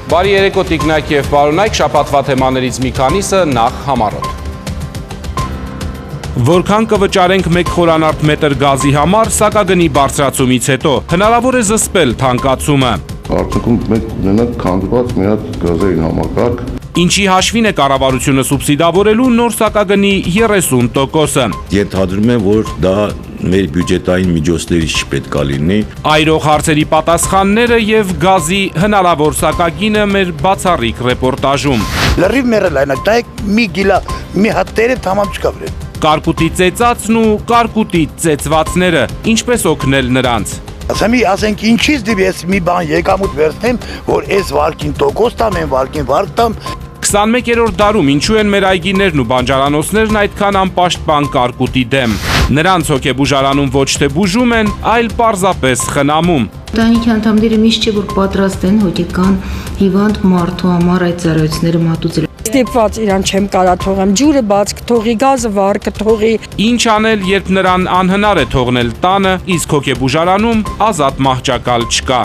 Բարի երեկո տիկնայք և պարոնայք, շաբաթվա թեմաներից մի քանիսը նախ համառոտ։ Որքան կվճարենք 1 խորանարդ մետր գազի համար, սակագնի բարձրացումից հետո, հնարավոր է զսպել թանկացումը։ Արդյունքում մենք ունենանք քանդված մի հատ գազային համակարգ։ Ինչի հաշվին է կառավարությունը սուբսիդավորելու նոր սակագնի 30%-ը։ Ենթադրում եմ, որ դա մեր բյուջետային միջոցներից չպետք է լինի։ Այրող հարցերի պատասխանները եւ գազի հնարավոր սակագինը մեր բացառիկ ռեպորտաժում։ Լրիվ մերել այն այդտեղ մի գիլա մի հատ տերը թամամ չկա վրան։ Կարկուտի ծեծածն ու կարկուտի ծեծվածները, ինչպես օգնել նրանց։ Ասենք ինչից դիպ ես մի բան եկամուտ վերցնեմ, որ այս վարկին տոկոս տամ, այն վարկին վարկ տամ։ 21-րդ դարում ինչու են մեր այգիներն ու բանջարանոցներն այդքան անպաշտպան կարկուտի դեմ։ Նրանց հոգեբուժարանում ոչ թե բուժում են, այլ պարզապես խնամում։ Ընտանիքի անդամները միշտ չէ որ պատրաստ են հոգեկան հիվանդ մարդու համար այդ ծառայությունները մատուցել։ Ստիպված իրան չեմ կարա թողեմ, ջուրը բաց կթողի, գազը վառ կթողի։ Ինչ անել, երբ նրան անհնար է թողնել տանը, իսկ հոգեբուժարանում ազատ մահճակալ չկա։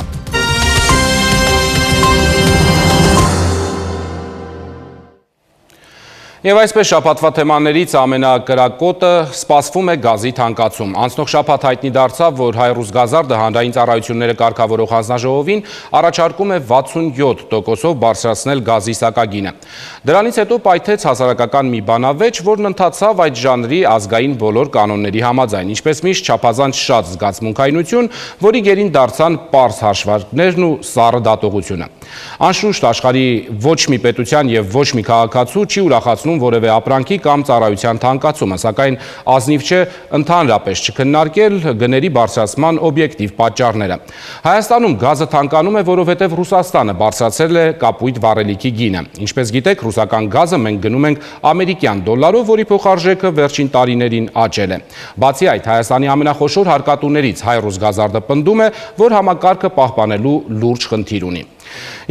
Եվ այսպես շաբաթվա թեմաներից ամենակրակոտը սպասվում է գազի թանկացում։ Անցնող շաբաթ հայտնի դարձավ, որ Հայրուսգազարդը հանրային ծառայությունները կարգավորող հանձնաժողովին առաջարկում է 67%-ով բարձրացնել գազի սակագինը։ Դրանից հետո պայթեց հասարակական մի բանավեճ, որն ընթացավ այդ ժանրի ազգային բոլոր կանոնների համաձայն, ինչպես միշտ չափազանց շատ զգացմունքայնություն, որի գերին դարձան պարզ հաշվարկներն ու սառը դատողությունը։ Անշուշտ աշխարհի ոչ մի պետության եւ ոչ մի քաղաքացու չի ուրախացնում որևէ ապրանքի կամ ծառայության թանկացումը, սակայն ազնիվ չէ ընդհանրապես չքննարկել գների բարձրացման օբյեկտիվ պատճառները։ Հայաստանում գազը թանկանում է, որովհետև Ռուսաստանը բարձրացրել է կապույտ վառելիքի գինը։ Ինչպես գիտեք, ռուսական գազը մենք գնում ենք ամերիկյան դոլարով, որի փոխարժեքը վերջին տարիներին աճել է։ Բացի այդ, Հայաստանի ամենախոշոր հարկատուներից Հայրուսգազարդը պնդում է, որ համակարգը պահպանելու լուրջ խնդիր ունի։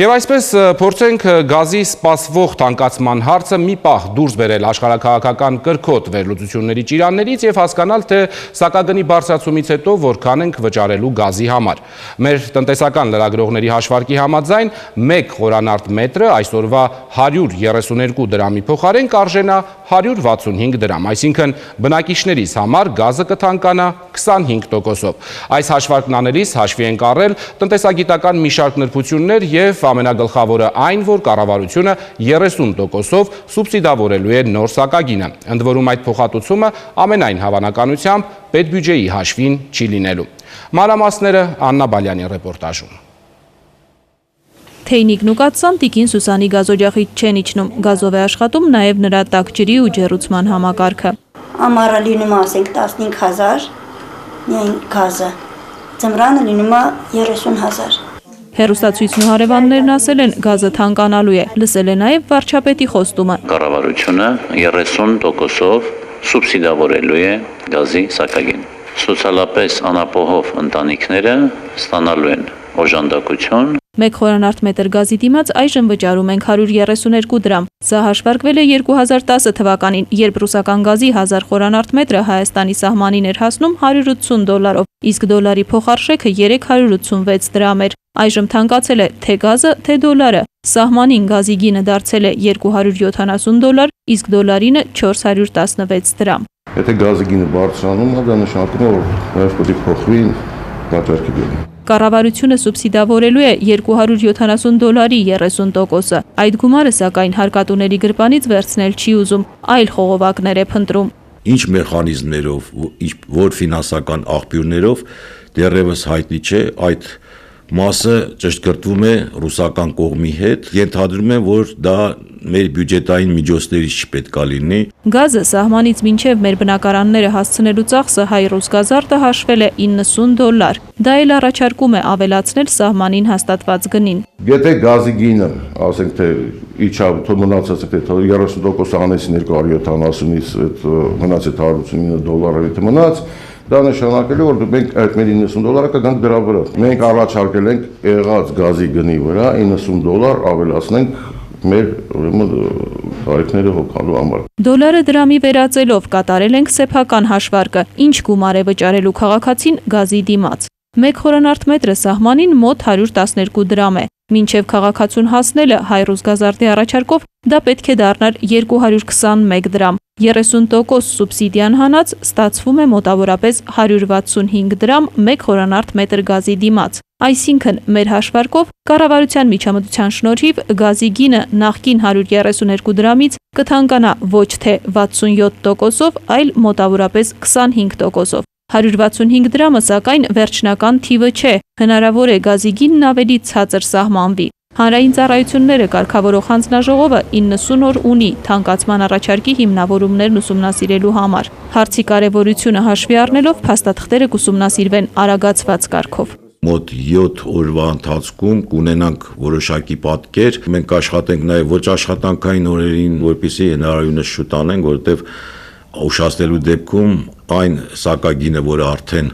Եվ այսպես փորձենք գազի սպասվող թանկացման հարցը մի պահ դուրս բերել աշխարհաքաղաքական կրքոտ վերլուծությունների ճիրաններից եւ հասկանալ, թե սակագնի բարձրացումից հետո որքան ենք վճարելու գազի համար։ Մեր տնտեսական լրագրողների հաշվարկի համաձայն 1 խորանարդ մետրը այսօրվա 132 դրամի փոխարեն կարժենա 165 դրամ, այսինքն բնակիչներիս համար գազը կթանկանա 25%-ով։ Այս հաշվարկն անելիս հաշվի ենք առել տնտեսագիտական մի շարք նրբություններ եւ ամենագլխավորը այն, որ կառավարությունը 30%-ով սուբսիդավորելու է նոր սակագինը։ Ընդ որում այդ փոխհատուցումը ամենայն հավանականությամբ պետբյուջեի հաշվին չի լինելու։ Մանրամասները Աննա Բալյանի ռեպորտաժում։ Թեյնիկն ու կաթսան տիկին Սուսանի գազօջախից չեն իջնում, գազով է աշխատում նաև նրա տաք ջրի ու ջեռուցման համակարգը։ Ամառը լինում է 15,000 միայն գազը, ձմռանը լինում է 30,000։ Հեռուստացույցն ու հարևաններն ասել են գազը թանկանալու է, լսել է նաև վարչապետի խոստումը։ Կառավարությունը 30%-ով սուբսիդավորելու է գազի սակագին։ Սոցիալապես անապահով ընտանիքները ստանալու են օժանդակություն։ 1 խորանարդ մետր գազի դիմաց այժմ վճարում ենք 132 դրամ։ Սա հաշվարկվել է 2010 թվականին, երբ ռուսական գազի 1000 խորանարդ մետրը Հայաստանի սահմանին էր հասնում $180, իսկ դոլարի փոխարժեքը 386 դրամ էր։ Այժմ թանկացել է թե գազը, թե դոլարը։ Սահմանին գազի գինը դարձել է $270, իսկ դոլարինը 416 դրամ։ Եթե գազի գինը բարձրանում է, դա նշանակում է, որ նաև պետք է փոխվի վաճառքի գինը։ Կառավարությունը սուբսիդավորելու է $270-ի 30%-ը։ Այդ գումարը սակայն հարկատուների գրպանից վերցնել չի ուզում, այլ խողովակներ է փնտրում։ Ինչ մեխանիզմներով, որ ֆինանսական աղբյուրներով դեռևս հայտնի չէ, այդ մասը ճշգրտվում է ռուսական կողմի հետ։ Ենթադրում եմ, որ դա մեր բյուջետային միջոցներից չպետք է լինի։ Գազը սահմանից մինչև մեր բնակարանները հասցնելու ծախսը Հայրուսգազարդը հաշվել է $90։ Դա էլ առաջարկում է ավելացնել սահմանին հաստատված գնին։ Եթե գազի գինը, ասենք թե իջավ, թող մնացած թե 30% անեցին 270-ից այդ մնացած $189 եթե մնաց, դա նշանակելու որ մենք այդ մեր $90 կգանք դրա վրա։ Մենք առաջարկել ենք եղած գազի գնի վրա $90 ավելացնենք մեր տարիքները հոգալու համար։ Դոլարը դրամի վերածելով կատարել ենք սեփական հաշվարկը, ինչ գումար է վճարելու քաղաքացին գազի դիմաց։ 1 խորանարդ մետրը սահմանին մոտ 112 դրամ է։ Մինչև քաղաքացուն հասնելը Հայրուզ Գազարդի առաջարկով դա պետք է դառնար 221 դրամ։ 30% սուբսիդիան հանած ստացվում է մոտավորապես 165 դրամ 1 խորանարդ մետր գազի դիմաց։ Այսինքն, մեր հաշվարկով կառավարության միջամտության շնորհիվ գազի գինը նախկին 132 դրամից կթանկանա ոչ թե 67%-ով, այլ մոտավորապես 25%-ով։ 165 դրամը սակայն վերջնական թիվը չէ, հնարավոր է գազի գինն ավելի ցածր սահմանվի։ Հանրային ծառայությունները կարգավորող հանձնաժողովը 90 օր ունի թանկացման առաջարկի հիմնավորումներն ուսումնասիրելու համար։ Հարցի կարևորությունը հաշվի առնելով փաստաթղթերը կուսումնասիրվեն արագացված կարգով։ Մոտ 7 օրվա ընթացքում կունենանք որոշակի պատկեր։ Մենք աշխատենք նաև ոչ աշխատանքային օրերին, որպեսզի հնարավորինս շուտ անենք, որովհետև ուշացնելու դեպքում այն սակագինը, որը արդեն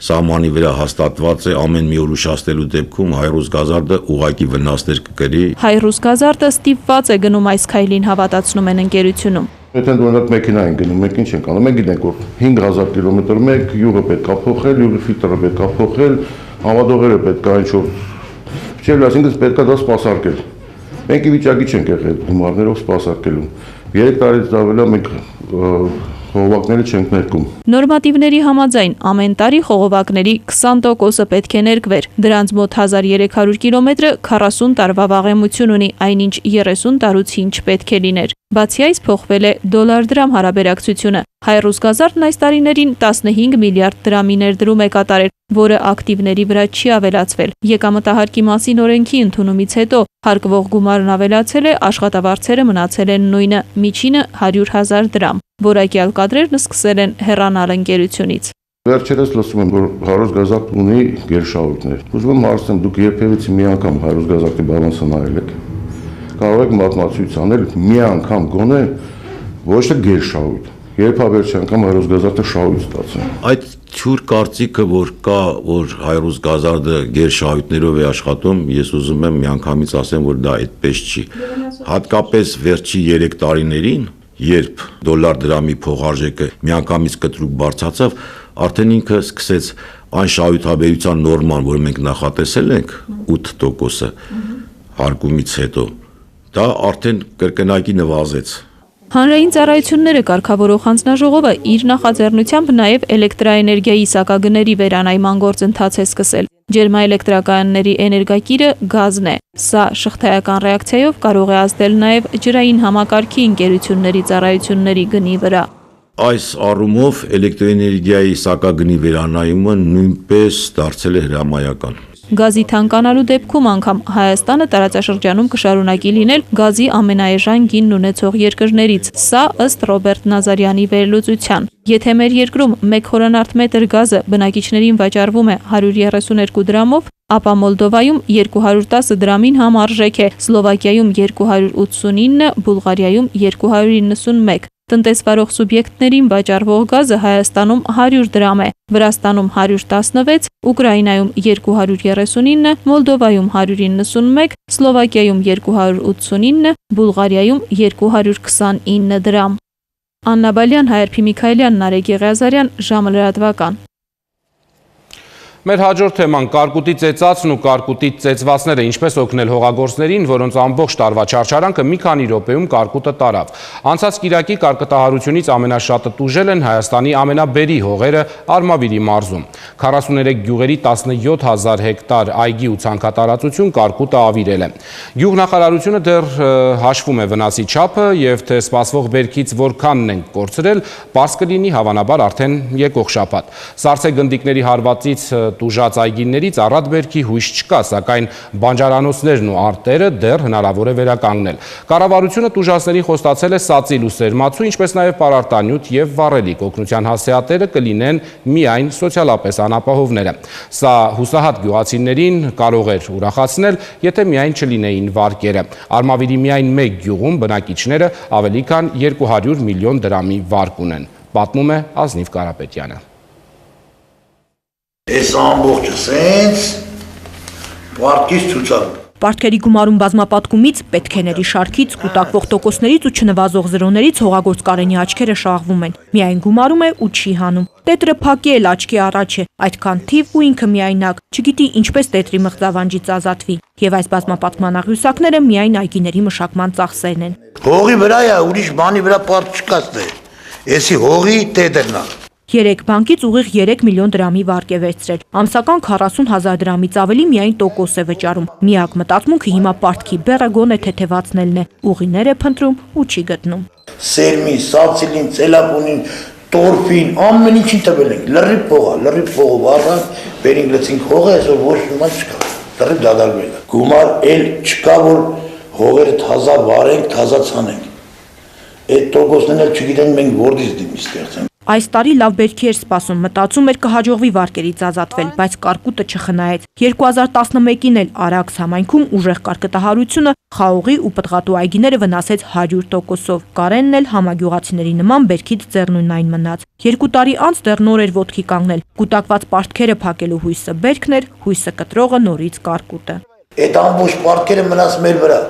սահմանի վրա հաստատված է, ամեն մի օր ուշացնելու դեպքում Հայրուզ Գազարդը ուղղակի վնասներ կկրի։ Հայրուզ Գազարդը ստիպված է գնում այս քայլին, հավատացնում են ընկերությունում։ Եթե դուք մեքենա են գնում, մենք ինչ ենք անում, մենք գիտենք, որ 5000 կիլոմետր մեկ յուղը պետք է փոխել, յուղի ֆիլտրը պետք է փոխել, հավադողերը պետք է ինչ-որ փչել, այսինքն պետք է դա սպասարկել։ Մենք ի վիճակի չենք եղել գումարներով սպասարկելու։ 3 տարից ավելի մենք խողովակները չենք ներկում։ Նորմատիվների համաձայն ամեն տարի խողովակների 20%-ը պետք է ներկվեր։ Դրանց մոտ 1300 կիլոմետրը 40 տարվա վաղեմություն ունի, այնինչ 30 տարուց ինչ պետք է լիներ։ Բացի այս փոխվել է դոլար-դրամ հարաբերակցությունը։ Հայրուզ Գազարդն այս տարիներին 15 միլիարդ դրամի ներդրում է կատարել, որը ակտիվների վրա չի ավելացվել։ Եկամտահարկի մասին օրենքի ընդունումից հետո հարկվող գումարն ավելացել է, աշխատավարձերը մնացել են նույնը, միջինը 100,000 դրամ։ Որակյալ կադրերն սկսել են հեռանալ ընկերությունից։ Վերջերս լսում եմ, որ Հայրուզ Գազարդը ունի գերշահույթներ։ Ուզում եմ հարցնել, դուք երբևէ մի անգամ Հայրուզ Գազարդի բալանսը նայել եք։ Կարող եք մաթեմատիկություն անել մի անգամ գոնե ոչ թե գերշահույթ։ Երբ վերջի անգամ Հայրուզ Գազարդը շահույթ ստացել։ Այդ թյուր կարծիքը, որ կա, որ Հայրուզ Գազարդը գերշահույթներով է աշխատում, ես ուզում եմ միանգամից ասեմ, որ դա այդպես չի։ Հատկապես վերջի 3 տարիներին, երբ դոլար-դրամի փոխարժեքը միանգամից կտրուկ բարձրացավ, արդեն ինքը սկսեց այն շահութաբերության նորման, որ մենք նախատեսել ենք 8%-ը հարկումից հետո, դա արդեն կրկնակի նվազեց։ Հանրային ծառայությունները կարգավորող հանձնաժողովը իր նախաձեռնությամբ նաև էլեկտրաէներգիայի սակագների վերանայման գործընթաց է սկսել։ Ջերմաէլեկտրականների էներգակիրը գազն է։ Սա շղթայական ռեակցիայով կարող է ազդել նաև ջրային համակարգի ընկերությունների ծառայությունների գնի վրա։ Այս առումով էլեկտրոէներգիայի սակագնի վերանայումը նույնպես դարձել է հրամայական։ Գազի թանկանալու դեպքում անգամ Հայաստանը տարածաշրջանում կշարունակի լինել գազի ամենաէժան գինն ունեցող երկրներից։ Սա ըստ Ռոբերտ Նազարյանի վերլուծության։ Եթե մեր երկրում 1 խորանարդ մետր գազը բնակիչներին վաճառվում է 132 դրամով, ապա Մոլդովայում 210 դրամին համարժեք է, Սլովակիայում 289, Բուլղարիայում 291։ Տնտեսվարող սուբյեկտներին վաճառվող գազը Հայաստանում 100 դրամ է, Վրաստանում 116, Ուկրաինայում 239, Մոլդովայում 191, Սլովակիայում 289, Բուլղարիայում 229 դրամ։ Աննա Բալյան, Հայրփի Միքայելյան, Նարեկ Եղիազարյան, ժամը լրատվական։ Մեր հաջորդ թեման կարկուտի ծեծածն ու կարկուտի ծեծվածները ինչպես օգնել հողագործներին, որոնց ամբողջ տարվա չարչարանքը մի քանի րոպեում կարկուտը տարավ։ Անցած կիրակի կարկտահարությունից ամենաշատը տուժել են Հայաստանի ամենաբերի հողերը Արմավիրի մարզում։ 43 գյուղերի 17,000 հեկտար այգի ու ցանքատարածություն կարկուտը ավիրել է։ Գյուղնախարարությունը դեռ հաշվում է վնասի չափը եւ թե սպասվող բերքից որքանն են կորցրել, պարզ կլինի հավանաբար արդեն եկող շաբաթ։ Սառցե գնդիկների հարվածից տուժած այգիներից առատ բերքի հույս չկա, սակայն բանջարանոցներն ու արտերը դեռ հնարավոր է վերականգնել։ Կառավարությունը տուժածներին խոստացել է սածիլ ու սերմացու, ինչպես նաև պարարտանյութ եւ վառելիք։ Օգնության հասցեատերը կլինեն միայն սոցիալապես անապահովները։ Սա հուսահատ գյուղացիներին կարող էր ուրախացնել, եթե միայն չլինեին վարկերը։ Արմավիրի միայն մեկ գյուղում բնակիչները ավելի քան 200 միլիոն դրամի վարկ ունեն, պատմում է Ազնիվ Կարապետյանը։ Այս ամբողջը սենց վարկից ցուցակ։ Պարտքերի գումարում բազմապատկումից, պետքեների շարքից, կուտակվող տոկոսներից ու չնվազող զրոներից հողագործ Կարենի աչքերը շաղվում են։ Միայն գումարում է ու չի հանում։ Տետրը փակի էլ աչքի առաջ է, այդքան թիվ ու ինքը միայնակ, չգիտի ինչպես տետրի մղձավանջից ազատվի։ Եվ այս բազմապատկման աղյուսակները միայն այգիների մշակման ծախսերն են։ Հողի վրա է, ուրիշ բանի վրա պարտ չկացնե։ Էսի հողի տետրն է։ 3 բանկից ուղիղ 3 միլիոն դրամի վարկ է վերցրել։ Ամսական 40,000 դրամից ավելի միայն տոկոս է վճարում։ Միակ մտածմունքը հիմա պարտքի բեռը գոնե թեթևացնելն է։ Ուղիներ է փնտրում ու չի գտնում։ Սերմին, սացիլին, ցելապունին, տորֆին, ամեն ինչին տվել ենք։ Լրիվ փողով առան, բերին գցինք հողը, այսօր ոչ մի չկա։ Լրիվ դադարվել է։ Գումար էլ չկա, որ հողերը թազա վարենք, թազա ցանենք։ Այդ տոկոսներն էլ չգիտեն մենք որտից դիմի ստեղծենք։ Այս տարի լավ բերքի էր սպասում, մտածում էր կհաջողվի վարկերից ազատվել, բայց կարկուտը չխնայեց։ 2011-ին էլ Արաքս համայնքում ուժեղ կարկտահարությունը խաղողի ու պտղատու այգիները վնասեց 100%-ով։ Կարենն էլ համագյուղացիների նման բերքից ձեռնունայն մնաց։ 2 տարի անց դեռ նոր էր ոտքի կանգնել։ Կուտակված պարտքերը փակելու հույսը բերքն էր, հույսը կտրողը նորից կարկուտը։ Այդ ամբողջ պարտքերը մնաց մեր վրա։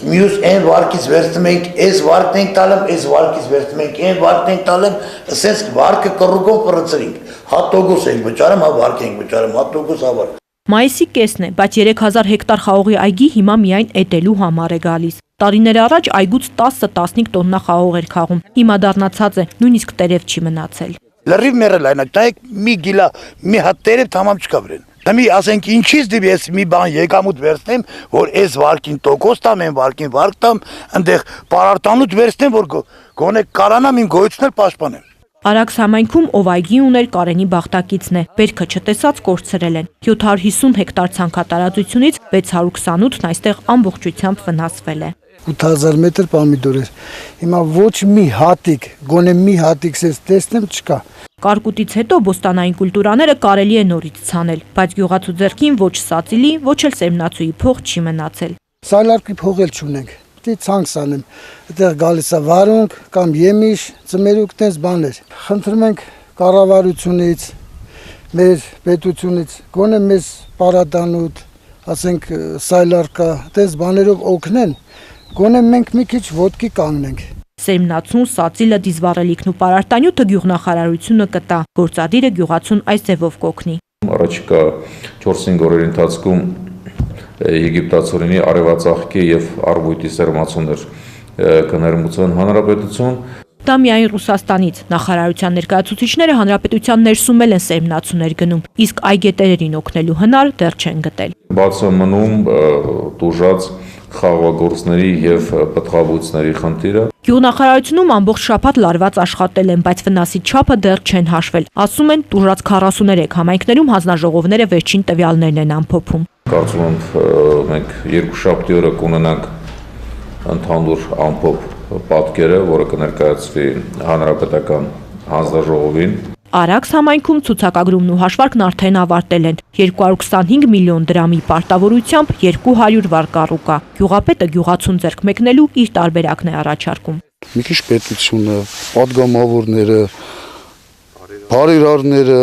Մյուս այն վարկից վերցնում ենք, այս վարկն ենք տալեմ, այս վարկից վերցնում ենք, այն վարկն ենք տալեմ, ասես վարկը կռուկով պրծրինք։ Հա տոկոս ենք վճարում, հա վարկ ենք վճարում, հա տոկոս, հա վարկ։ Մայիսի կեսն է, բայց 3000 հեկտար խաղողի այգի հիմա միայն էտելու համար է գալիս։ Տարիներ առաջ այգուց 10-15 տոննա խաղող էր քաղում։ Հիմա դառնացած է, նույնիսկ տերև չի մնացել։ Լրիվ մեռել այն, տայեք մի գիլա, մի հատ տերև թամամ չկա վրեն։ Դեմի ասենք ինչից դիպ ես մի բան եկամուտ վերցնեմ, որ այս վարկին տոկոս տամ, այն վարկին վարկ տամ, այնտեղ պարարտանուց վերցնեմ, որ գոնե կարանամ իմ գոյությունն էլ պաշտպանեմ։ Արաքս համայնքում ով այգի ուներ Կարենի բախտակիցն է։ Բերքը չտեսած կորցրել են։ 750 հեկտար ցանքատարածությունից 628-ն այստեղ ամբողջությամբ վնասվել է։ 8000 մետր պամիդոր էր։ Հիմա ոչ մի հատիկ, գոնե մի հատիկ ես տեսնեմ չկա։ Կարկուտից հետո բոստանային կուլտուրաները կարելի է նորից ցանել, բայց գյուղացու ձեռքին ոչ սացիլի, ոչ էլ սերմնացուի փող չի մնացել։ Սալարկի փող էլ չունենք։ Դե ցանկ սանեմ։ Այդտեղ գալիս է վարունգ կամ եմիշ, ծմերուկ տես բաներ։ Խնդրում ենք կառավարությունից, մեր պետությունից, գոնե մեզ պարադանուտ, ասենք սայլարկա, տես բաներով օգնեն, գոնե մենք մի քիչ ոտքի կանգնենք։ Սերմնացուն, սացիլը, դիզվառելիքն ու պարարտանյութը գյուղնախարարությունը կտա, գործադիրը գյուղացուն այս ձևով կօգնի։ Առաջիկա 4-5 օրերի ընթացքում եգիպտացորենի արևածաղկի եւ արվույտի սերմացուներ կներմուծեն հանրապետություն։ Դա միայն Ռուսաստանից նախարարության ներկայացուցիչները հանրապետության ներսում են սերմնացուներ գնում, իսկ այգետերերին օգնելու հնար դեռ չեն գտել։ Բաց է մնում տուժած խաղողագործների եւ պտղաբույծների խնդիրը։ Գյուղնախարարությունում ամբողջ շաբաթ լարված աշխատել են, բայց վնասի չափը դեռ չեն հաշվել։ Ասում են տուժած 43 համայնքներում հանձնաժողովները վերջին տվյալներն են ամփոփում։ Կարծում եմ մենք 2 շաբթի օրը կունենանք ընդհանուր ամփոփ պատկերը, որը կներկայացվի հանրապետական հանձնաժողովին։ Արաքս համայնքում ցուցակագրումն ու հաշվարկն արդեն ավարտել են։ 225 միլիոն դրամի պարտավորությամբ 200 վարկ առուկա։ Գյուղապետը գյուղացուն ձեռք մեկնելու իր տարբերակն է առաջարկում։ Մի քիչ պետությունը, падգամավորները, բարերարները,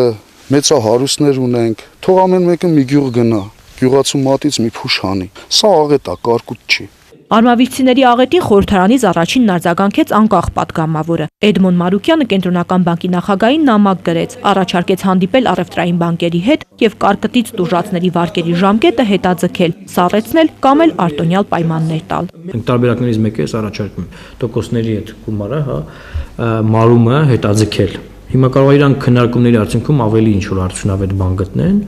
մեծահարուստներ ունենք, թող ամեն մեկը մի գյուղ գնա, գյուղացու մատից մի փուշ հանի։ Սա աղետ է, կարկուտ չի։ Արմավիրցիների աղետին խորհրդարանից առաջինն արձագանքեց անկախ պատգամավորը։ Էդմոն Մարուկյանը կենտրոնական բանկի նախագահին նամակ գրեց, առաջարկեց հանդիպել առևտրային բանկերի հետ եւ կարկտից տուժածների վարկերի ժամկետը հետաձգել, սառեցնել կամ էլ արտոնյալ պայմաններ տալ։ Մենք տարբերակներից մեկը էս առաջարկում տոկոսների հետ գումարը, մարումը հետաձգել։ Հիմա կարող է իրանք քննարկումների արդյունքում ավելի ինչ-որ արդյունավետ բան գտնեն,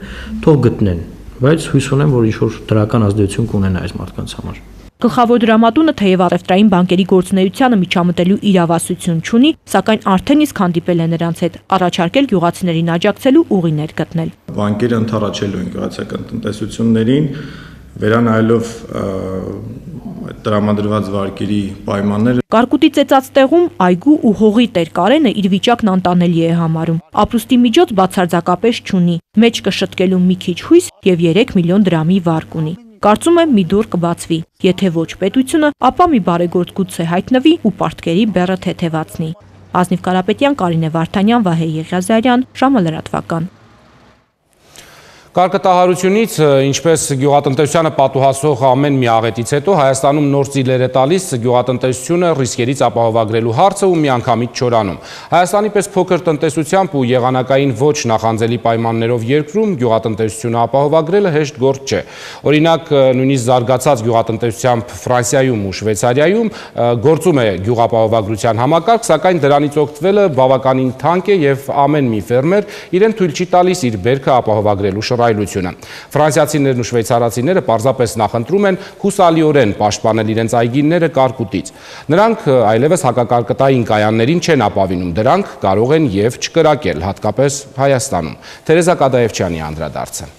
թող գտնեն, բայց հույս ունեմ, որ ինչ-որ դրական ազդեցություն կունենա այս մարդկանց համար։ Գլխավոր դրամատունը թեև առևտրային բանկերի գործունեությանը միջամտելու իրավասություն չունի, սակայն արդեն իսկ հանդիպել է նրանց հետ, առաջարկել գյուղացիներին աջակցելու ուղիներ գտնել։ Բանկերը ընդառաջելու են գյուղացիական տնտեսություններին, վերանայելով տրամադրված վարկերի պայմանները։ Կարկուտի ծեծած տեղում այգու ու հողի տեր Կարենը իր վիճակն անտանելի է համարում։ Ապրուստի միջոց բացարձակապես չունի, մեջ կշտկելու մի քիչ հույս եւ 3 միլիոն դրամի վարկ ունի։ Կարծում եմ մի դուռ կբացվի, եթե ոչ պետությունը, ապա մի բարեգործ գուցե հայտնվի ու պարտքերի բեռը թեթևացնի։ Ազնիվ Կարապետյան, Կարինե Վարդանյան, Վահե Եղիազարյան, ժամը լրատվական։ Կարկտահարությունից, ինչպես գյուղատնտեսությանը պատուհասող ամեն մի աղետից հետո Հայաստանում նոր ծիլեր է տալիս գյուղատնտեսությունը ռիսկերից ապահովագրելու հարցը ու միանգամից չորանում։ Հայաստանի պես փոքր տնտեսությամբ ու եղանակային ոչ նախանձելի պայմաններով երկրում գյուղատնտեսությունը ապահովագրելը հեշտ գործ չէ։ Օրինակ, նույնիսկ զարգացած գյուղատնտեսությամբ Ֆրանսիայում ու Շվեյցարիայում գործում է գյուղապահովագրության համակարգ, սակայն դրանից օգտվելը բավականին թանկ է եւ ամեն մի ֆերմեր իրեն թույլ չի տալիս իր բերքը ապահովագրելու շռայլությունը։ Ֆրանսիացիներն ու շվեյցարացիները պարզապես նախընտրում են հուսալիորեն պաշտպանել իրենց այգիները կարկուտից։ Նրանք այլևս հակակարկտային կայաններին չեն ապավինում, դրանք կարող են եւ չկրակել, հատկապես Հայաստանում։ Թերեզա Կադաևչյանի անդրադարձը։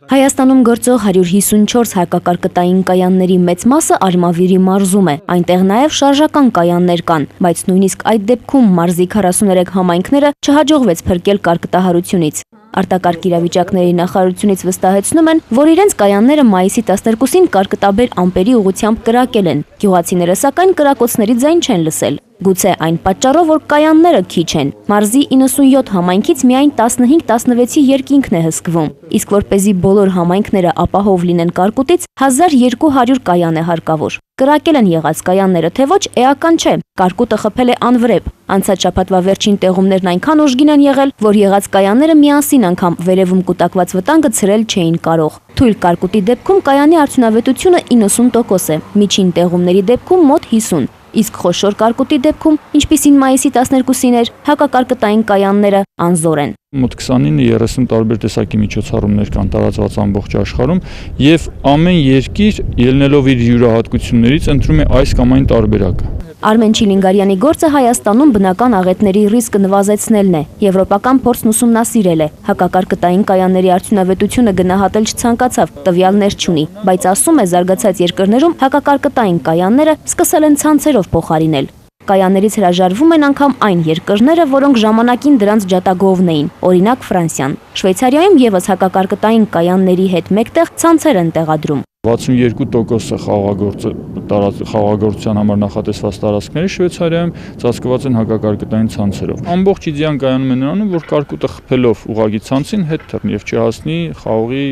Հայաստանում գործող 154 հակակարկտային կայանների մեծ մասը Արմավիրի մարզում է, այնտեղ նաև շարժական կայաններ կան, բայց նույնիսկ այդ դեպքում մարզի 43 համայնքները չհաջողվեց փրկել կարկտահարությունից։ Արտակարգ իրավիճակների նախարարությունից վստահեցնում են, որ իրենց կայանները մայիսի 12-ին կարկտաբեր ամպերի ուղղությամբ կրակել են։ Գյուղացիները սակայն կրակոցների ձայն չեն լսել։ Գուցե այն պատճառով, որ կայանները քիչ են։ Մարզի 97 համայնքից միայն 15-16-ի երկինքն է հսկվում։ Իսկ որպեսզի բոլոր համայնքները ապահով լինեն կարկուտից, 1200 կայան է հարկավոր։ Կրակել են եղած կայանները, թե ոչ, էական չէ։ Կարկուտը խփել է անվրեպ։ Անցած շաբաթվա վերջին տեղումներն այնքան ուժգին են եղել, որ եղած կայանները միասին անգամ վերևում կուտակված վտանգը ցրել չէին կարող։ Թույլ կարկուտի դեպքում կայանի արդյունավետությունը 90% է, միջին տեղումների դեպքում մոտ 50%։ Իսկ խոշոր կարկուտի դեպքում, ինչպիսին մայիսի 12-ին էր, հակակարկտային կայանները անզոր են։ Մոտ 29-30 տարբեր տեսակի միջոցառումներ կան տարածված ամբողջ աշխարհում եւ ամեն երկիր ելնելով իր յուրահատկություններից ընտրում է այս կամ այն տարբերակը։ Արմեն Չիլինգարյանի գործը Հայաստանում բնական աղետների ռիսկը նվազեցնելն է։ Եվրոպական փորձն ուսումնասիրել է։ Հակակարկտային կայանների արդյունավետությունը գնահատել չցանկացավ, տվյալներ չունի, բայց ասում է զարգացած երկրներում հակակարկտային կայանները սկսել են ցանցերով փոխարինել։ Կայաներից հրաժարվում են անգամ այն երկրները, որոնք ժամանակին դրանց ջատագովն էին, օրինակ Ֆրանսիան։ Շվեյցարիայում եւս հակակարկտային կայանների հետ մեկտեղ ցանցեր են տեղադրում։ 62% խաղաղագործության համար նախատեսված տարածքների Շվեյցարիայում ծածկված են հակակարկտային ցանցերով։ Ամբողջ իդեան կայանում է նրանում, որ կարկուտը խփելով ուղղակի ցանցին հետ թռնի եւ չհասնի խաղողի,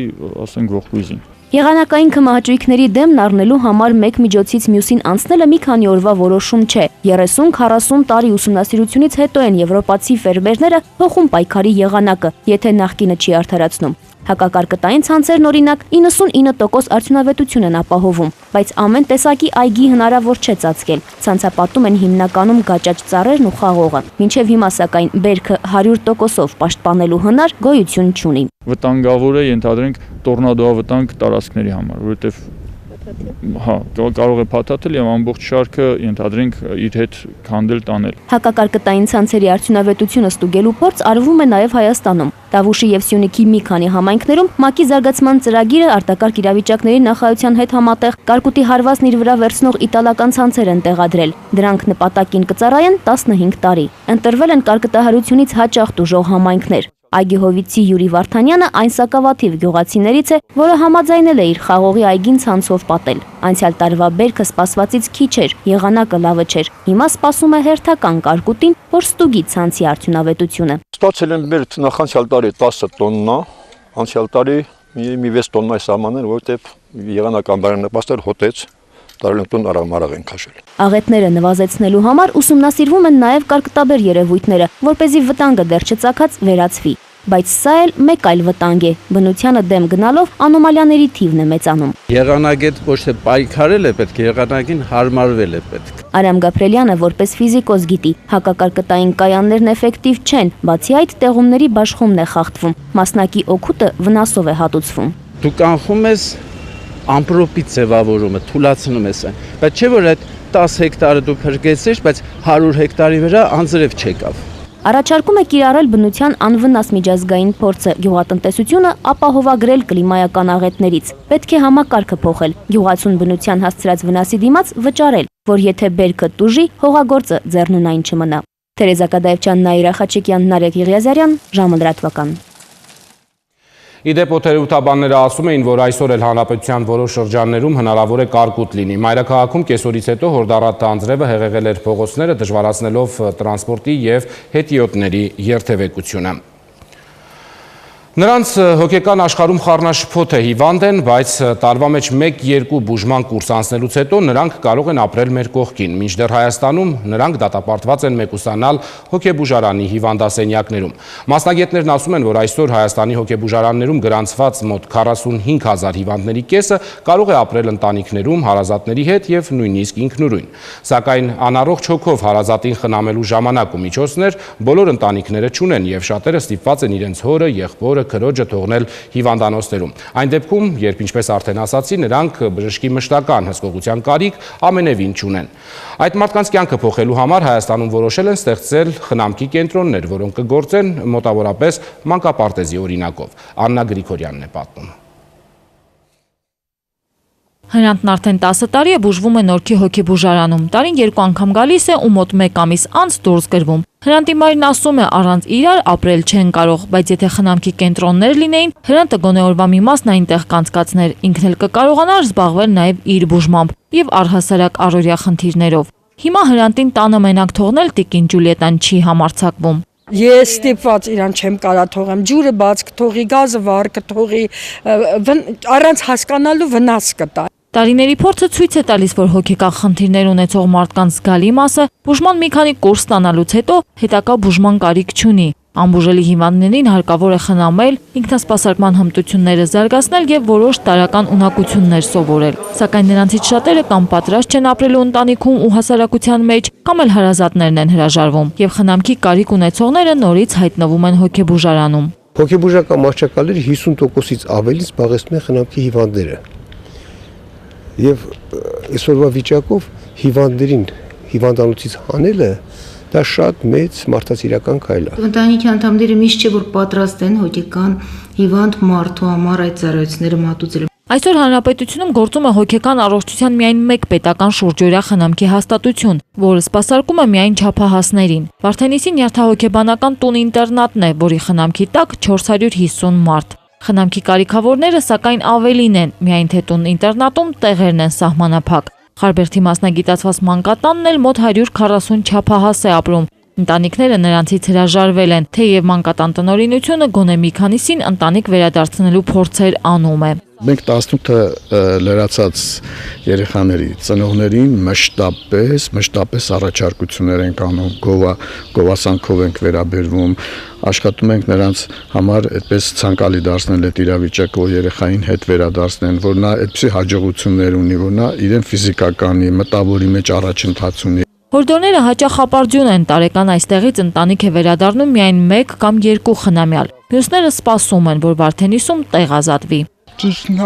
ասենք, ողկույզին։ Եղանակային քմահաճույքների դեմն առնելու համար մեկ միջոցից մյուսին անցնելը մի քանի օրվա որոշում չէ։ 30-40 տարի ուսումնասիրությունից հետո են եվրոպացի ֆերմերները փոխում պայքարի եղանակը, եթե նախկինը չի արդարացնում։ Հակակարկտային ցանցերն օրինակ 99% արդյունավետություն են ապահովում, բայց ամեն տեսակի այգի հնարավոր չէ ծածկել։ Ցանցապատում են հիմնականում գաճաճ ծառերն ու խաղողը։ Մինչև հիմա սակայն բերքը 100%-ով պաշտպանելու հնար գոյություն չունի։ Վտանգավոր է, ենթադրենք, տորնադոավտանգ տարածքների համար, որովհետև կարող է փաթաթել եւ ամբողջ շարքը ենթադրենք իր հետ քանդել տանել։ Հակակարկտային ցանցերի արդյունավետությունը ստուգելու փորձ արվում է նաեւ Հայաստանում։ Տավուշի եւ Սյունիքի մի քանի համայնքներում ՄԱԿ-ի զարգացման ծրագիրը արտակարգ իրավիճակների նախարարության հետ համատեղ կարկուտի հարվածն իր վրա վերցնող իտալական ցանցեր են տեղադրել։ Դրանք նպատակին կծառայեն 15 տարի։ Ընտրվել են կարկտահարությունից հաճախ տուժող համայնքներ։ Այգեհովիցի Յուրի Վարդանյանը այն սակավաթիվ գյուղացիներից է, որը համաձայնել է իր խաղողի այգին ցանցով պատել։ Անցյալ տարվա բերքը սպասվածից քիչ էր, եղանակը լավը չէր։ Հիմա սպասում է հերթական կարկուտին, որ ստուգի ցանցի արդյունավետությունը։ Ստացել են մեր նախանցյալ տարի 10 տոննա, անցյալ տարի մի 6 տոննա է սահմանել, որովհետև եղանական բարենպաստեր հոտեց։ Տարելունտուն արագ են քաշել։ Աղետները նվազեցնելու համար ուսումնասիրվում են նաև կարկտաբեր երևույթները, որպեսզի վտանգը դեռ չծագած վերացվի։ Բայց սա էլ մեկ այլ վտանգ է։ Բնությանը դեմ գնալով անոմալիաների թիվն է մեծանում։ Եղանակետ ոչ թե պայքարել է պետք, եղանակին հարմարվել է պետք։ Արամ Գաբրելյանը որպես ֆիզիկոս գիտի, հակակարկտային կայաններն էֆեկտիվ չեն, բացի այդ տեղումների բաշխումն է խախտվում, մասնակի օգուտը վնասով է հատուցվում։ Դու կանխում ես ամպրոպի ձևավորումը, թուլացնում ես այն, բայց չէ որ այդ 10 հեկտարը դու փրկեցիր, բայց 100 հեկտարի վրա անձրև չեկավ։ Առաջարկում է կիրառել բնության անվնաս միջազգային փորձը, գյուղատնտեսությունը ապահովագրել կլիմայական աղետներից։ Պետք է համակարգը փոխել, գյուղացուն բնության հասցրած վնասի դիմաց վճարել, որ եթե բերքը տուժի, հողագործը ձեռնունայն չմնա։ Թերեզա Կադաևչյան, Նաիրա Խաչիկյան, Նարեկ Եղիազարյան, ժամը լրատվական։ Իդեպ օդերևութաբանները ասում էին, որ այսօր էլ հանրապետության որոշ շրջաններում հնարավոր է կարկուտ լինի։ Մայրաքաղաքում կեսօրից հետո հորդառատ անձրևը հեղեղել էր փողոցները, դժվարացնելով տրանսպորտի և հետիոտների երթևեկությունը։ Նրանց հոգեկան աշխարհում խառնաշփոթ է հիվանդ են, բայց տարվա մեջ 1-2 բուժման կուրս անցնելուց հետո նրանք կարող են ապրել մեր կողքին։ Մինչդեռ Հայաստանում նրանք դատապարտված են մեկուսանալ հոգեբուժարանի հիվանդասենյակներում։ Մասնագետներն ասում են, որ այսօր Հայաստանի հոգեբուժարաններում գրանցված մոտ 45,000 հիվանդների կեսը կարող է ապրել ընտանիքներում հարազատների հետ եւ նույնիսկ ինքնուրույն։ Սակայն անառողջ հոգով հարազատին խնամելու ժամանակ ու միջոցներ բոլոր ընտանիքները չունեն եւ շատերը ստիպված են իրենց հորը, եղբորը, քրոջը թողնել հիվանդանոցներում։ Այն դեպքում, երբ ինչպես արդեն ասացի, նրանք բժշկի մշտական հսկողության կարիք ամենևին չունեն։ Այդ մարդկանց կյանքը փոխելու համար Հայաստանում որոշել են ստեղծել խնամքի կենտրոններ, որոնք կգործեն մոտավորապես մանկապարտեզի օրինակով։ Աննա Գրիգորյանն է պատմում։ Հրանտն արդեն 10 տարի է բուժվում է Նորքի հոգեբուժարանում։ Տարին 2 անգամ գալիս է ու մոտ 1 ամիս անց դուրս գրվում։ Հրանտի մայրն ասում է, առանց իրար ապրել չեն կարող, բայց եթե խնամքի կենտրոններ լինեին, Հրանտը գոնե օրվա մի մասն այնտեղ կանցկացներ, ինքն էլ կկարողանար զբաղվել նաև իր բուժմամբ եւ առհասարակ առօրյա խնդիրներով։ Հիմա Հրանտին տանը մենակ թողնել տիկին Ջուլիետան չի համարձակվում։ Ես ստիպված իրան չեմ կարա թողեմ, ջուրը բաց կթողի, գազը վառ կթողի, առանց հասկանալու վնաս կտա։ Տարիների փորձը ցույց է տալիս, որ հոգեկան խնդիրներ ունեցող մարդկանց զգալի մասը բուժման մի քանի կուրս ստանալուց հետո հետագա բուժման կարիք չունի։ Անբուժելի հիվանդներին հարկավոր է խնամել, ինքնասպասարկման հմտությունները զարգացնել եւ որոշ տարրական ունակություններ սովորել։ Սակայն նրանցից շատերը կամ պատրաստ չեն ապրելու ընտանիքում ու հասարակության մեջ, կամ էլ հարազատներն են հրաժարվում, եւ խնամքի կարիք ունեցողները նորից հայտնվում են հոգեբուժարանում։ Հոգեբուժական մահճակալների 50%-ից ավելին զբաղեցնում են խնամքի հիվանդները։ Եվ այսօրվա վիճակով հիվանդներին հիվանդանոցից հանելը դա շատ մեծ մարդասիրական քայլ է։ Ընտանիքի անդամները միշտ չէ որ պատրաստ են հոգեկան հիվանդ մարդու համար այդ ծառայությունները մատուցել։ Այսօր հանրապետությունում գործում է հոգեկան առողջության միայն մեկ պետական շուրջօրյա խնամքի հաստատություն, որը սպասարկում է միայն չափահասներին։ Վարդենիսի նյարդահոգեբանական տուն-ինտերնատն է, որի խնամքի տակ 450 մարդ։ Խնամքի կարիքավորները սակայն ավելին են, միայն թե տուն-ինտերնատում տեղերն են սահմանափակ։ Խարբերդի մասնագիտացված մանկատանն էլ մոտ 140 չափահաս է ապրում։ Ընտանիքները նրանցից հրաժարվել են, թեև մանկատան տնօրինությունը գոնե մի քանիսին ընտանիք վերադարձնելու փորձեր անում է։ Մենք 18 լրացած երեխաների ծնողներին մշտապես առաջարկություններ ենք անում, գովասանքով ենք վերաբերվում, աշխատում ենք նրանց համար այդպես ցանկալի դարձնել այդ իրավիճակը, որ երեխային հետ վերադարձնեն, որ նա այդպիսի հաջողություններ ունի, որ նա իրեն ֆիզիկականի, մտավորի մեջ առաջընթաց ունի։ Հորդորները հաճախ ապարդյուն են, տարեկան այստեղից ընտանիք է վերադառնում միայն 1 կամ 2 խնամյալ։ Մյուսները սպասում են, որ Վարդենիսում տեղ ազատվի։ Ճիշտ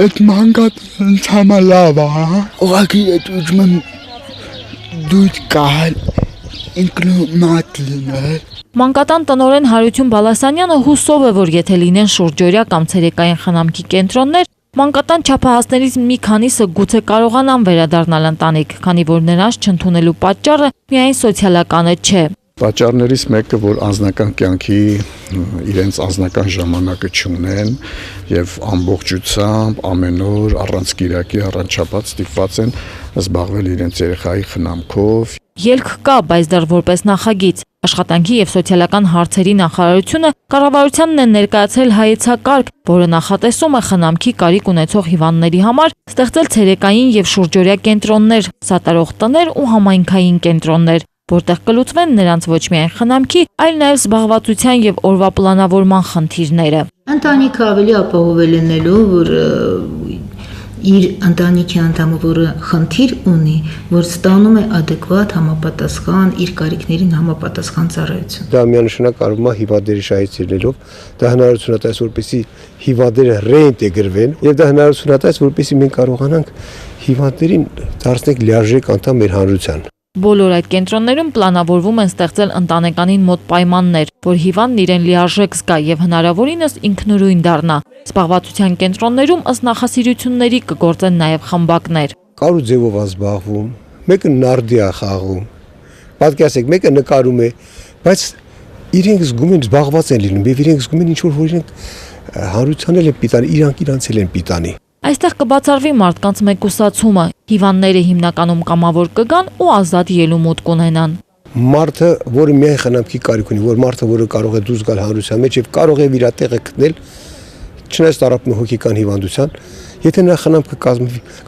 այդ մանկատան ցամա լավ է։ Ուղղակի այդ ուժը դուք կալ ինքնոմատ լինել։ Մանկատան տնօրեն Հարություն Բալասանյանը հուսով է, որ եթե լինեն շուրջօրյա կամ ցերեկային խնամքի կենտրոններ, մանկատան չափահասներից մի քանիսը գուցե կարողանան վերադառնալ ընտանիք, քանի որ նրանց չընդունելու պատճառը միայն սոցիալականը չէ։ Պատճառներից մեկը, որ անձնական կյանքի իրենց անձնական ժամանակը չունեն եւ ամբողջությամբ ամեն օր առանց կիրակի, առանց շաբաթ ստիպված են զբաղվել իրենց երեխայի խնամքով։ Ելք կա, բայց դեռ որպես նախագիծ։ Աշխատանքի եւ սոցիալական հարցերի նախարարությունը կառավարությանն է ներկայացրել հայեցակարգ, որը նախատեսում է խնամքի կարիք ունեցող հիվանդների համար ստեղծել ցերեկային եւ շուրջօրյա կենտրոններ, սատարող տներ ու համայնքային կենտրոններ, որտեղ կլուծվեն նրանց ոչ միայն խնամքի, այլ նաև զբաղվածության եւ օրվա պլանավորման խնդիրները։ Ընտանիքը ավելի ապահովել լինելու, որ իր ընտանիքի անդամը, որը խնդիր ունի, որ ստանում է adekvat համապատասխան իր կարիքներին համապատասխան ծառայություն։ Դա միանշանակ կարվում է հիվանդների շահից ելնելով, դա հնարավորություն է տալիս, որպեսզի հիվանդները ռեինտեգրվեն, եւ դա հնարավորություն է տալիս, որպեսզի մենք կարողանանք հիվանդներին դարձնել լիարժեք անդամ մեր հանրության։ Բոլոր այդ կենտրոններում պլանավորվում են ստեղծել ընտանեկանին մոտ պայմաններ, որ հիվանդն իրեն լիարժեք զգա եւ հնարավորինս ինքնուրույն դառնա։ Զբաղվածության կենտրոններում ըստ նախասիրությունների կգործեն նաեւ խմբակներ։ Կարու ձևով ազբաղվում, մեկը նարդի է խաղում։ Պատկերացեք, մեկը նկարում է, բայց իրենք զգում են զբաղված են լինում, եւ իրենք զգում են ինչ որ իրենք հանրության էլ են պիտանի, իրանք էլ են պիտանի։ Այստեղ կբացառվի մարդկանց մեկուսացումը, հիվանդները հիմնականում կամավոր կգան ու ազատ ելումուտ կունենան։ մարդը, որը միայն խնամքի կարիք ունի, որ մարդը, որը կարող է դուրս գալ հանրության մեջ եւ կարող է իր տեղը գտնել, չնայած տարապում հոգեկան հիվանդության, եթե նա խնամքը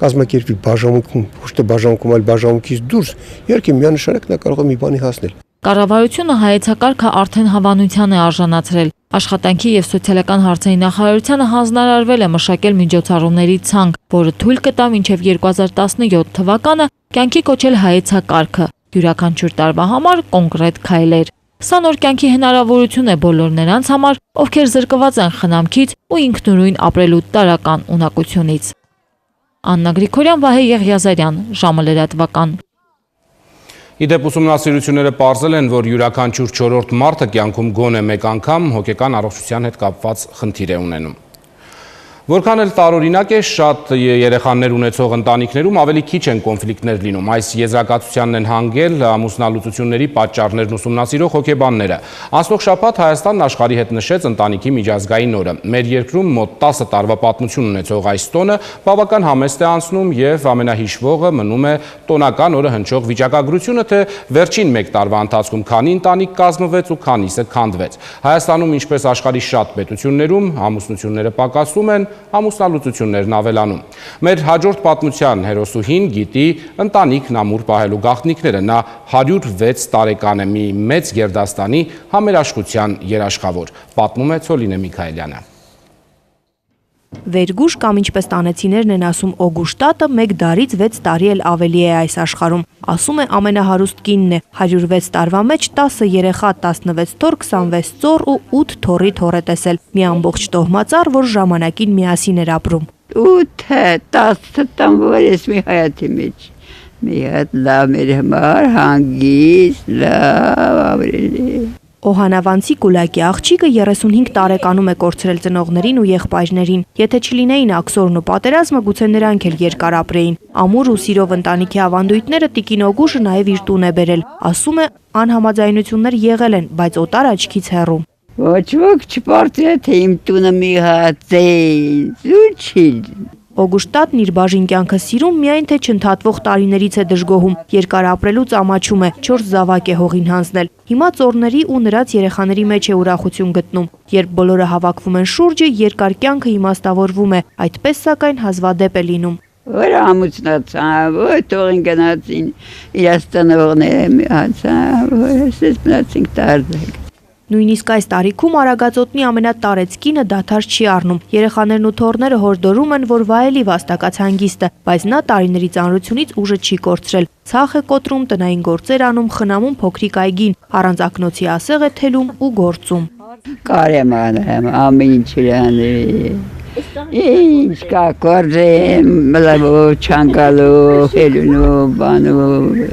կազմակերպի բաժանմունքում, ոչ թե բաժանմունքում, այլ բաժանմունքից դուրս, իհարկե միանշանակ նա կարող է մի բանի հասնել։ Կառավարությունը հայեցակարգը արդեն հավանության է արժանացրել։ Աշխատանքի եւ սոցիալական հարցերի նախարարությանը հանձնարարվել է մշակել միջոցառումների ցանկ, որը թույլ կտա մինչեւ 2017 թվականը կյանքի կոչել հայեցակարգը։ Յուրաքանչյուր տարվա համար կոնկրետ քայլեր։ Սա նոր կյանքի հնարավորություն է բոլոր նրանց համար, ովքեր զրկված են խնամքից ու ինքնուրույն ապրելու տարրական ունակությունից։ Աննա Գրիգորյան, Վահե Եղիազարյան, ժամը լրատվական։ Իդեպ ուսումնասիրությունները պարզել են, որ յուրաքանչյուր 4-րդ մարդը կյանքում գոնե մեկ անգամ հոգեկան առողջության հետ կապված խնդիր է ունենում։ Որքան էլ տարօրինակ է, շատ երեխաներ ունեցող ընտանիքներում ավելի քիչ են կոնֆլիկտներ լինում։ Այս եզրակացությանն են հանգել ամուսնալուծությունների պատճառներն ուսումնասիրող հոգեբանները։ Անցնող շաբաթ Հայաստանն աշխարհի հետ նշեց ընտանիքի միջազգային օրը։ Մեր երկրում մոտ 10 տարվա պատմություն ունեցող այս տոնը բավական համեստ է անցնում եւ ամենահիշվողը մնում է տոնական օրը հնչող վիճակագրությունը, թե վերջին 1 տարվա ընթացքում քանի ընտանիք կազմվեց ու քանիսը քանդվեց։ Հայաստանում, ինչպես աշխարհի շատ պետություններում, ամուսնությունները պակասում են, ամուսնալուծություններն ավելանում։ Մեր հաջորդ պատմության հերոսուհին գիտի ընտանիքն ամուր պահելու գաղտնիքները։ Նա 106 տարեկան է, մի մեծ գերդաստանի համերաշխության երաշխավոր, պատմում է Ցոլինե Միքայելյանը։ Վերգուշ կամ ինչպես տանեցիներն են ասում Օգուշտատը 1 դարից 6 տարի էլ ավելի է այս աշխարհում։ Ասում է ամենահարուստ կինն է, 106 տարվա մեջ 10 երեխա, 16 թոռ, 26 ծոռ ու 8 թոռի թոռ է տեսել։ Մի ամբողջ տոհմածառ, որ ժամանակին միասին էր ապրում։ 8-10 տան որ ես մի հայատի մեջ։ Մի հատ լավ մեր համար հանգիստ, լավ ապրելի։ Օհանավանցի կուլակի աղջիկը 35 տարեկանում է կորցրել ծնողներին ու եղբայրներին։ Եթե չլինեին աքսորն ու պատերազմը, գուցե նրանք էլ երկար ապրեին։ Ամուր ու սիրով ընտանիքի ավանդույթները տիկին Օգուշը նաև իր տուն է բերել։ Ասում է, անհամաձայնություններ եղել են, բայց օտար աչքից հեռու։ Ոչ ոք չպարտել թե իմ տունը մի հատ է, զուչի։ Օգուշտատն իր բաժին կյանքը սիրում, միայն թե չընդհատվող տարիներից է դժգոհում, երկար ապրելուց ամաչում է, 4 զավակ է հողին հանձնել։ Հիմա ծոռների ու նրանց երեխաների մեջ է ուրախություն գտնում։ Երբ բոլորը հավաքվում են շուրջը, երկար կյանքը իմաստավորվում է, այդպես սակայն հազվադեպ է լինում։ Որ ամուսնացան, որ տողին գնացին, իրաց տնողները միացան, որ ես մնացինք տարձեք։ Նույնիսկ այս տարիքում Արագածոտնի ամենատարեց կինը դադար չի առնում։ Երեխաներն ու թոռները հորդորում են, որ վայելի վաստակած հանգիստը, բայց նա տարիների ծանրությունից ուժը չի կորցրել։ Ցախ է կոտրում, տնային գործեր անում, խնամում փոքրիկ այգին, առանց ակնոցի ասեղ է թելում ու գործում։ Կարեմ անեմ, ամեն ինչ անեմ։ Ինչ կա կորձեմ, մլավով, չանգալով, հելունով, բանով։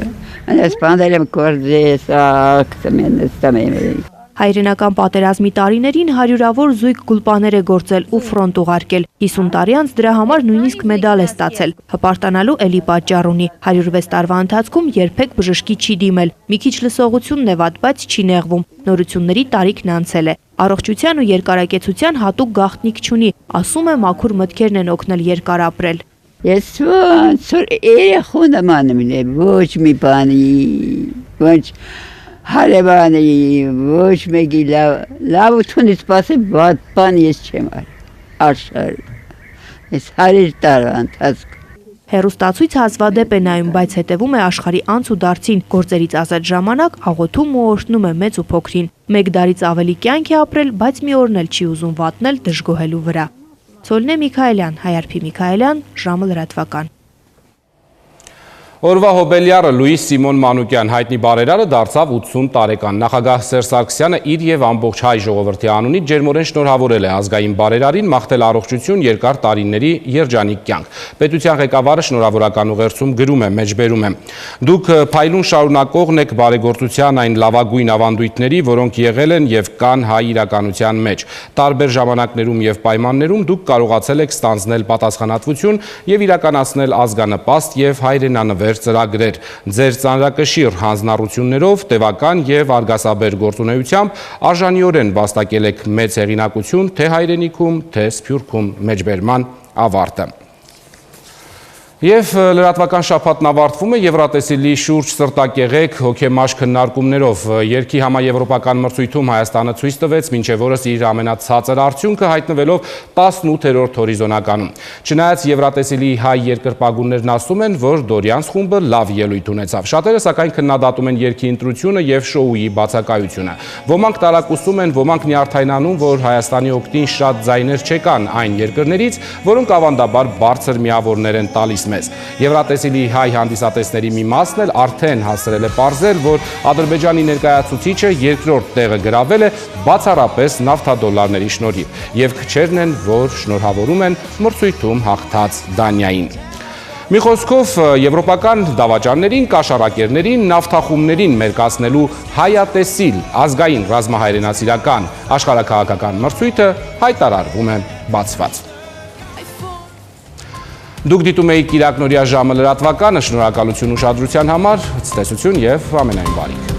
Անես պանդել եմ կորձես, ակտմեն, ստամեմ։ Հայրենական պատերազմի տարիներին հարյուրավոր զույգ գուլպաներ է գործել ու ֆրոնտ ուղարկել։ 50 տարի անց դրա համար նույնիսկ մեդալ է ստացել։ Հպարտանալու էլի պատճառ ունի։ 106 տարվա ընթացքում երբեք բժշկի չի դիմել։ Մի քիչ լսողությունն է վատ, բայց չի նեղվում։ Նորությունների տարիքն անցել է։ Առողջության ու երկարակեցության հատուկ գաղտնիք չունի, ասում է մաքուր մտքերն են օգնել երկար ապրել։ Ես ոնց երեխուն եմ անում, ոչ մի բանի, ոչ հարևանի, ոչ մեկի լավությունից պասի վատ բան ես չեմ արշար, ես 100 տարվա ընթացքում։ Հեռուստացույց հազվադեպ է նայում, բայց հետևում է աշխարհի անց ու դարձին, գործերից ազատ ժամանակ աղոթում ու օրհնում է մեծ ու փոքրին։ 1 դարից ավելի կյանք է ապրել, բայց մի օրն էլ չի ուզում վատնել դժգոհելու վրա։ Ցոլինե Միքայելյան, Հայարփի Միքայելյան, ժամը լրատվական։ Օրվա հոբելյարը Լուիս Սիմոն Մանուկյան հայտնի բարերարը դարձավ 80 տարեկան։ Նախագահ Սերժ Սարգսյանը իր եւ ամբողջ հայ ժողովրդի անունից ջերմորեն շնորհավորել է ազգային բարերարին, մաղթել առողջություն, երկար տարիների երջանիկ կյանք։ Պետության ղեկավարը շնորհավորական ուղերձում գրում է, մեջբերում է. Դուք փայլուն շարունակողն եք բարեգործության այն լավագույն ավանդույթների, որոնք եղել են եւ կան հայ իրականության մեջ։ Տարբեր ժամանակներում եւ պայմաններում դուք կարողացել եք ստանձնել պատասխանատվություն եւ իրականացնել ազգանպաստ եւ հայրենանվեր ծրագրեր։ Ձեր ծանրակշիռ հանձնառություններով, տևական եւ արգասաբեր գործունեությամբ արժանիորեն վաստակել եք մեծ հեղինակություն թե հայրենիքում, թե Սփյուռքում, մեջբերման ավարտը։ Եվ լրատվական շաբաթն ավարտվում է Եվրատեսիլի շուրջ սրտակեղեկ հոգեմաշ քննարկումներով։ Երգի համաեվրոպական մրցույթում Հայաստանը ցույց տվեց մինչև օրս իր ամենացածր արդյունքը հայտնվելով 18-րդ հորիզոնականում։ Չնայած Եվրատեսիլի հայ երկրպագուներն ասում են, որ Դորյանց խումբը լավ ելույթ ունեցավ։ Շատերը սակայն քննադատում են երգի ընտրությունը եւ շոուի բացակայությունը։ Ոմանք տարակուսում են, ոմանք նյարդայնանում, որ Հայաստանի օգտին շատ ձայներ չեկան այն երկրներից, որոնք ավանդաբար բարձր միավորներ են տալիս մեզ։ Եվրատեսիլի հայ հանդիսատեսների մի մասն էլ արդեն հասրել է պարզել, որ Ադրբեջանի ներկայացուցիչը երկրորդ տեղը գրավել է բացառապես նավթադոլարների շնորհիվ, եւ քչերն են, որ շնորհավորում են մրցույթում հաղթած Դանիային։ Մի խոսքով եվրոպական դավաճաններին, կաշառակերներին, նավթախումներին մերկացնելու հայատեսիլ ազգային ռազմահայրենասիրական աշխարհաքաղաքական մրցույթը հայտարարվում է բացված։ Դուք դիտում եք Կիրակնորյա ժամը լրատվականը, շնորհակալություն ուշադրության համար, ցտեսություն եւ ամենայն բարիք։